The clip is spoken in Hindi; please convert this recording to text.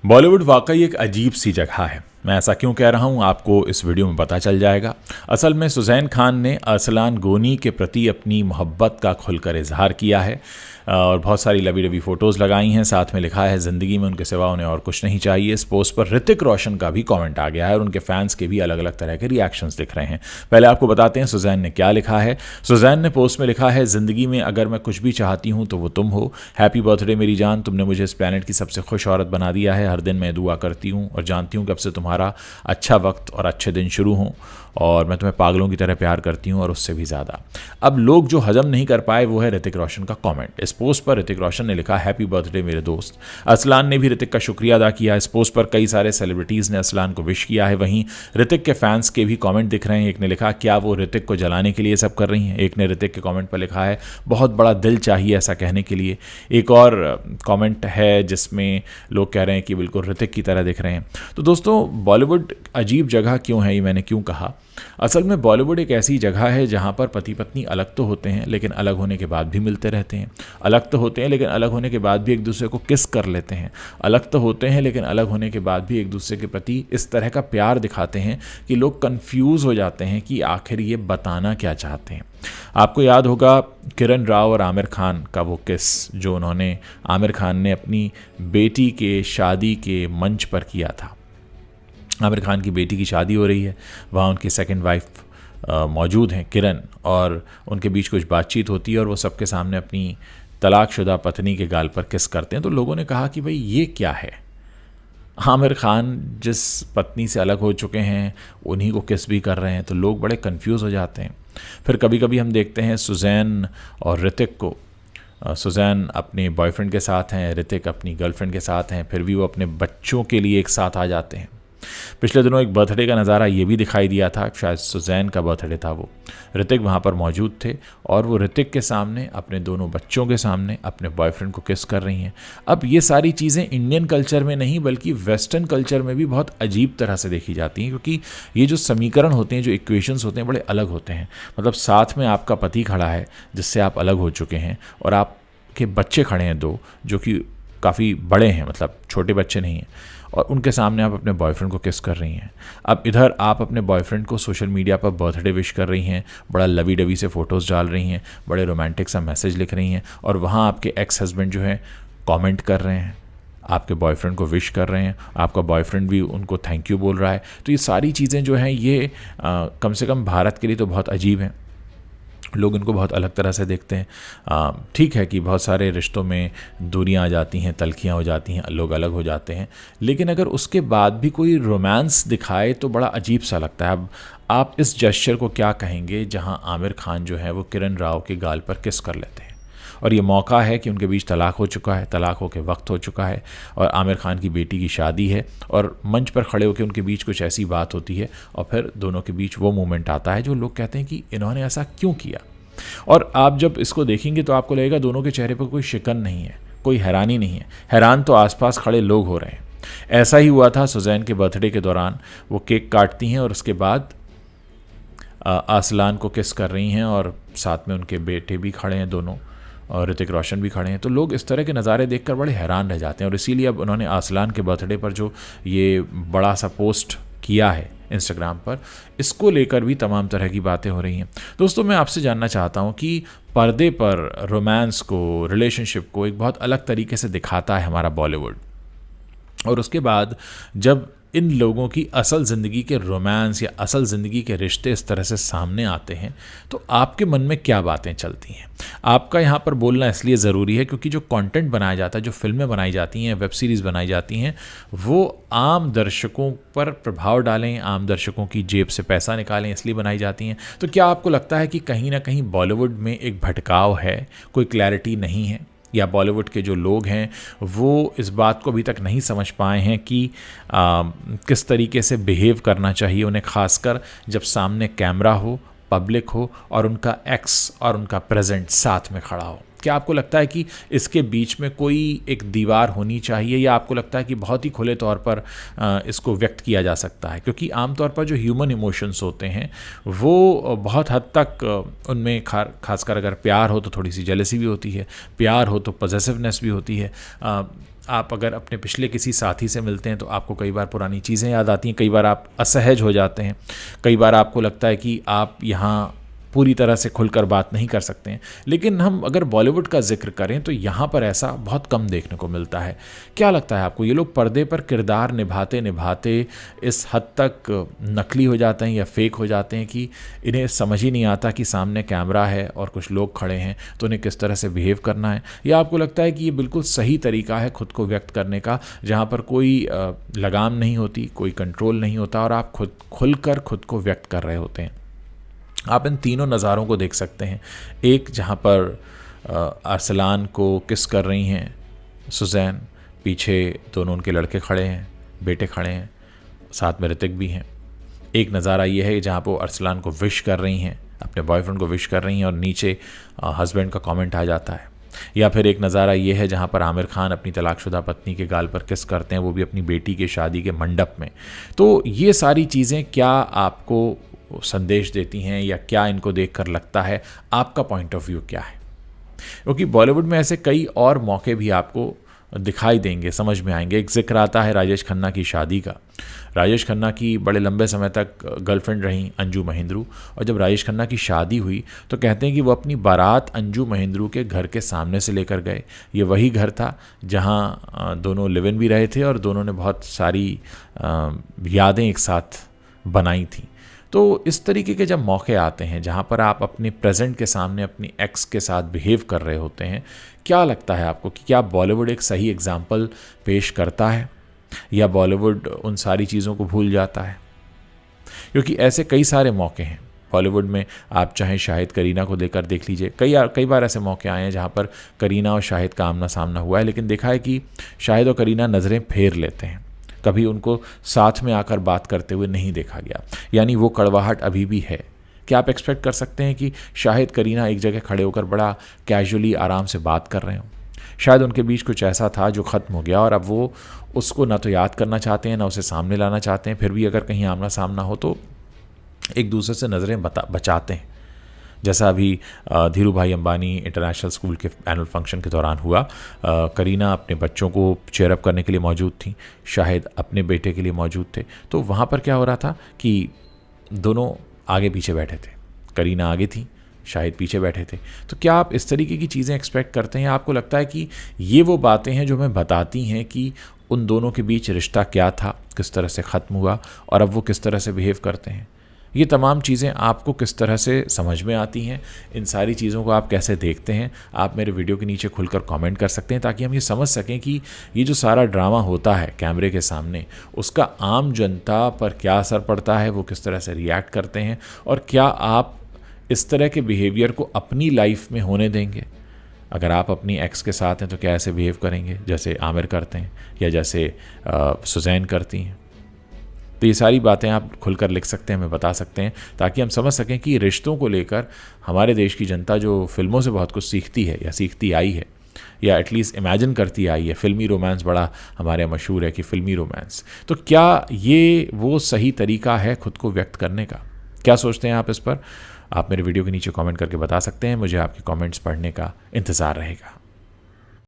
बॉलीवुड वाकई एक अजीब सी जगह है। मैं ऐसा क्यों कह रहा हूं आपको इस वीडियो में पता चल जाएगा। असल में सुजैन खान ने अरसलान गोनी के प्रति अपनी मोहब्बत का खुलकर इजहार किया है और बहुत सारी लवी डबी फ़ोटोज़ लगाई हैं। साथ में लिखा है ज़िंदगी में उनके सिवा उन्हें और कुछ नहीं चाहिए। इस पोस्ट पर ऋतिक रोशन का भी कमेंट आ गया है और उनके फैंस के भी अलग अलग तरह के रिएक्शंस दिख रहे हैं। पहले आपको बताते हैं सुजैन ने क्या लिखा है। सुजैन ने पोस्ट में लिखा है, ज़िंदगी में अगर मैं कुछ भी चाहती हूँ तो वो तुम हो। हैप्पी बर्थडे मेरी जान, तुमने मुझे इस प्लानट की सबसे खुश औरत बना दिया है। हर दिन मैं दुआ करती हूँ और जानती हूँ कि अब से तुम्हारा अच्छा वक्त और अच्छे दिन शुरू हों और मैं तुम्हें पागलों की तरह प्यार करती हूँ और उससे भी ज़्यादा। अब लोग जो हजम नहीं कर पाए वो है ऋतिक रोशन का कमेंट। इस पोस्ट पर ऋतिक रोशन ने लिखा, हैप्पी बर्थडे मेरे दोस्त। अरसलान ने भी ऋतिक का शुक्रिया अदा किया। इस पोस्ट पर कई सारे सेलिब्रिटीज़ ने अरसलान को विश किया है। वहीं ऋतिक के फैंस के भी कमेंट दिख रहे हैं। एक ने लिखा, क्या वो ऋतिक को जलाने के लिए सब कर रही हैं। एक ने ऋतिक के कमेंट पर लिखा है, बहुत बड़ा दिल चाहिए ऐसा कहने के लिए। एक और कमेंट है जिसमें लोग कह रहे हैं कि बिल्कुल ऋतिक की तरह दिख रहे हैं। तो दोस्तों, बॉलीवुड अजीब जगह क्यों है, ये मैंने क्यों कहा। असल में बॉलीवुड एक ऐसी जगह है जहाँ पर पति पत्नी अलग तो होते हैं लेकिन अलग होने के बाद भी मिलते रहते हैं। अलग तो होते हैं लेकिन अलग होने के बाद भी एक दूसरे को किस कर लेते हैं। अलग तो होते हैं लेकिन अलग होने के बाद भी एक दूसरे के प्रति इस तरह का प्यार दिखाते हैं कि लोग कंफ्यूज हो जाते हैं कि आखिर ये बताना क्या चाहते हैं। आपको याद होगा किरण राव और आमिर खान का वो किस जो उन्होंने आमिर खान ने अपनी बेटी के शादी के मंच पर किया था। आमिर खान की बेटी की शादी हो रही है, वहाँ उनकी सेकंड वाइफ मौजूद हैं किरण, और उनके बीच कुछ बातचीत होती है और वो सबके सामने अपनी तलाकशुदा पत्नी के गाल पर किस करते हैं। तो लोगों ने कहा कि भाई ये क्या है। आमिर खान जिस पत्नी से अलग हो चुके हैं उन्हीं को किस भी कर रहे हैं, तो लोग बड़े कंफ्यूज हो जाते हैं। फिर कभी कभी हम देखते हैं सुजैन और ऋतिक को। सुजैन अपने बॉयफ्रेंड के साथ हैं, ऋतिक अपनी गर्लफ्रेंड के साथ हैं, फिर भी वो अपने बच्चों के लिए एक साथ आ जाते हैं। पिछले दिनों एक बर्थडे का नज़ारा ये भी दिखाई दिया था, शायद सुजैन का बर्थडे था वो। ऋतिक वहाँ पर मौजूद थे और वो ऋतिक के सामने, अपने दोनों बच्चों के सामने अपने बॉयफ्रेंड को किस कर रही हैं। अब ये सारी चीज़ें इंडियन कल्चर में नहीं बल्कि वेस्टर्न कल्चर में भी बहुत अजीब तरह से देखी जाती हैं, क्योंकि ये जो समीकरण होते हैं, जो इक्वेशंस होते हैं, बड़े अलग होते हैं। मतलब साथ में आपका पति खड़ा है जिससे आप अलग हो चुके हैं और आपके बच्चे खड़े हैं दो जो कि काफ़ी बड़े हैं, मतलब छोटे बच्चे नहीं हैं, और उनके सामने आप अपने बॉयफ्रेंड को किस कर रही हैं। अब इधर आप अपने बॉयफ्रेंड को सोशल मीडिया पर बर्थडे विश कर रही हैं, बड़ा लवी डवी से फ़ोटोज़ डाल रही हैं, बड़े रोमांटिक सा मैसेज लिख रही हैं, और वहाँ आपके एक्स हस्बैंड जो है कमेंट कर रहे हैं, आपके बॉयफ्रेंड को विश कर रहे हैं, आपका बॉयफ्रेंड भी उनको थैंक यू बोल रहा है। तो ये सारी चीज़ें जो हैं ये कम से कम भारत के लिए तो बहुत अजीब हैं। लोग इनको बहुत अलग तरह से देखते हैं। ठीक है कि बहुत सारे रिश्तों में दूरियां आ जाती हैं, तल्खियां हो जाती हैं, लोग अलग हो जाते हैं, लेकिन अगर उसके बाद भी कोई रोमांस दिखाए तो बड़ा अजीब सा लगता है। अब आप इस जेस्चर को क्या कहेंगे जहां आमिर खान जो है वो किरण राव के गाल पर किस कर लेते हैं, और ये मौका है कि उनके बीच तलाक हो चुका है, तलाक हो के वक्त हो चुका है, और आमिर खान की बेटी की शादी है और मंच पर खड़े होकर उनके बीच कुछ ऐसी बात होती है और फिर दोनों के बीच वो मोमेंट आता है जो लोग कहते हैं कि इन्होंने ऐसा क्यों किया। और आप जब इसको देखेंगे तो आपको लगेगा दोनों के चेहरे पर कोई शिकन नहीं है, कोई हैरानी नहीं है। हैरान तो आसपास खड़े लोग हो रहे हैं। ऐसा ही हुआ था सुजैन के बर्थडे के दौरान। वो केक काटती हैं और उसके बाद अरसलान को किस कर रही हैं और साथ में उनके बेटे भी खड़े हैं दोनों, और ऋतिक रोशन भी खड़े हैं। तो लोग इस तरह के नज़ारे देखकर बड़े हैरान रह जाते हैं, और इसीलिए अब उन्होंने अरसलान के बर्थडे पर जो ये बड़ा सा पोस्ट किया है इंस्टाग्राम पर, इसको लेकर भी तमाम तरह की बातें हो रही हैं। दोस्तों, मैं आपसे जानना चाहता हूँ कि पर्दे पर रोमांस को, रिलेशनशिप को एक बहुत अलग तरीके से दिखाता है हमारा बॉलीवुड, और उसके बाद जब इन लोगों की असल ज़िंदगी के रोमांस या असल ज़िंदगी के रिश्ते इस तरह से सामने आते हैं तो आपके मन में क्या बातें चलती हैं। आपका यहाँ पर बोलना इसलिए ज़रूरी है क्योंकि जो कंटेंट बनाया जाता है, जो फिल्में बनाई जाती हैं, वेब सीरीज़ बनाई जाती हैं, वो आम दर्शकों पर प्रभाव डालें, आम दर्शकों की जेब से पैसा निकालें, इसलिए बनाई जाती हैं। तो क्या आपको लगता है कि कहीं ना कहीं बॉलीवुड में एक भटकाव है, कोई क्लैरिटी नहीं है, या बॉलीवुड के जो लोग हैं वो इस बात को अभी तक नहीं समझ पाए हैं कि किस तरीके से बिहेव करना चाहिए उन्हें, ख़ासकर जब सामने कैमरा हो, पब्लिक हो और उनका एक्स और उनका प्रेजेंट साथ में खड़ा हो। क्या आपको लगता है कि इसके बीच में कोई एक दीवार होनी चाहिए, या आपको लगता है कि बहुत ही खुले तौर पर इसको व्यक्त किया जा सकता है? क्योंकि आमतौर पर जो ह्यूमन इमोशंस होते हैं वो बहुत हद तक उनमें खासकर अगर प्यार हो तो थोड़ी सी जेलसी भी होती है, प्यार हो तो पॉसेसिवनेस भी होती है, आप अगर अपने पिछले किसी साथी से मिलते हैं तो आपको कई बार पुरानी चीज़ें याद आती हैं, कई बार आप असहज हो जाते हैं, कई बार आपको लगता है कि आप यहाँ पूरी तरह से खुलकर बात नहीं कर सकते हैं। लेकिन हम अगर बॉलीवुड का जिक्र करें तो यहाँ पर ऐसा बहुत कम देखने को मिलता है। क्या लगता है आपको, ये लोग पर्दे पर किरदार निभाते निभाते इस हद तक नकली हो जाते हैं या फेक हो जाते हैं कि इन्हें समझ ही नहीं आता कि सामने कैमरा है और कुछ लोग खड़े हैं तो उन्हें किस तरह से बिहेव करना है? या आपको लगता है कि ये बिल्कुल सही तरीका है खुद को व्यक्त करने का, जहाँ पर कोई लगाम नहीं होती, कोई कंट्रोल नहीं होता और आप खुलकर खुद को व्यक्त कर रहे होते हैं? आप इन तीनों नज़ारों को देख सकते हैं। एक जहाँ पर अरसलान को किस कर रही हैं सुजैन, पीछे दोनों उनके लड़के खड़े हैं, बेटे खड़े हैं, साथ में ऋतिक भी हैं। एक नज़ारा ये है जहाँ पर अरसलान को विश कर रही हैं, अपने बॉयफ्रेंड को विश कर रही हैं और नीचे हस्बैंड का कमेंट आ जाता है। या फिर एक नज़ारा ये है जहाँ पर आमिर खान अपनी तलाकशुदा पत्नी के गाल पर किस करते हैं, वो भी अपनी बेटी के शादी के मंडप में। तो ये सारी चीज़ें क्या आपको संदेश देती हैं या क्या इनको देखकर लगता है, आपका पॉइंट ऑफ व्यू क्या है? क्योंकि बॉलीवुड में ऐसे कई और मौके भी आपको दिखाई देंगे, समझ में आएंगे। एक जिक्र आता है राजेश खन्ना की शादी का। राजेश खन्ना की बड़े लंबे समय तक गर्लफ्रेंड रहीं अंजू महेंद्रू, और जब राजेश खन्ना की शादी हुई तो कहते हैं कि वो अपनी बारात अंजू महेंद्रू के घर के सामने से लेकर गए। ये वही घर था जहाँ दोनों लिव इन भी रहे थे और दोनों ने बहुत सारी यादें एक साथ बनाई थीं। तो इस तरीके के जब मौके आते हैं जहाँ पर आप अपने प्रेजेंट के सामने अपनी एक्स के साथ बिहेव कर रहे होते हैं, क्या लगता है आपको कि क्या बॉलीवुड एक सही एग्जाम्पल पेश करता है या बॉलीवुड उन सारी चीज़ों को भूल जाता है? क्योंकि ऐसे कई सारे मौके हैं बॉलीवुड में। आप चाहे शाहिद करीना को लेकर देख लीजिए, कई बार ऐसे मौके आए हैं जहाँ पर करीना और शाहिद का आमना सामना हुआ है, लेकिन देखा है कि शाहिद और करीना नज़रें फेर लेते हैं, कभी उनको साथ में आकर बात करते हुए नहीं देखा गया। यानी वो कड़वाहट अभी भी है। क्या आप एक्सपेक्ट कर सकते हैं कि शाहिद करीना एक जगह खड़े होकर बड़ा कैजुअली आराम से बात कर रहे हों? शायद उनके बीच कुछ ऐसा था जो ख़त्म हो गया और अब वो उसको ना तो याद करना चाहते हैं ना उसे सामने लाना चाहते हैं। फिर भी अगर कहीं आमना सामना हो तो एक दूसरे से नज़रें बचाते हैं। जैसा अभी धीरू भाई अंबानी इंटरनेशनल स्कूल के एनुअल फंक्शन के दौरान हुआ, करीना अपने बच्चों को चेयर अप करने के लिए मौजूद थी, शाहिद अपने बेटे के लिए मौजूद थे। तो वहाँ पर क्या हो रहा था कि दोनों आगे पीछे बैठे थे, करीना आगे थी, शाहिद पीछे बैठे थे। तो क्या आप इस तरीके की चीज़ें एक्सपेक्ट करते हैं? आपको लगता है कि ये वो बातें हैं जो हमें बताती हैं कि उन दोनों के बीच रिश्ता क्या था, किस तरह से ख़त्म हुआ और अब वो किस तरह से बिहेव करते हैं? ये तमाम चीज़ें आपको किस तरह से समझ में आती हैं? इन सारी चीज़ों को आप कैसे देखते हैं? आप मेरे वीडियो के नीचे खुलकर कमेंट कर सकते हैं ताकि हम ये समझ सकें कि ये जो सारा ड्रामा होता है कैमरे के सामने, उसका आम जनता पर क्या असर पड़ता है, वो किस तरह से रिएक्ट करते हैं और क्या आप इस तरह के बिहेवियर को अपनी लाइफ में होने देंगे? अगर आप अपनी एक्स के साथ हैं तो क्या ऐसे बिहेव करेंगे जैसे आमिर करते हैं या जैसे सुजैन करती हैं? तो ये सारी बातें आप खुलकर लिख सकते हैं, हमें बता सकते हैं ताकि हम समझ सकें कि रिश्तों को लेकर हमारे देश की जनता जो फिल्मों से बहुत कुछ सीखती है या सीखती आई है या एटलीस्ट इमेजिन करती आई है। फिल्मी रोमांस बड़ा हमारे यहाँ मशहूर है कि फिल्मी रोमांस, तो क्या ये वो सही तरीका है खुद को व्यक्त करने का? क्या सोचते हैं आप इस पर? आप मेरे वीडियो के नीचे कमेंट करके बता सकते हैं। मुझे आपके कमेंट्स पढ़ने का इंतज़ार रहेगा।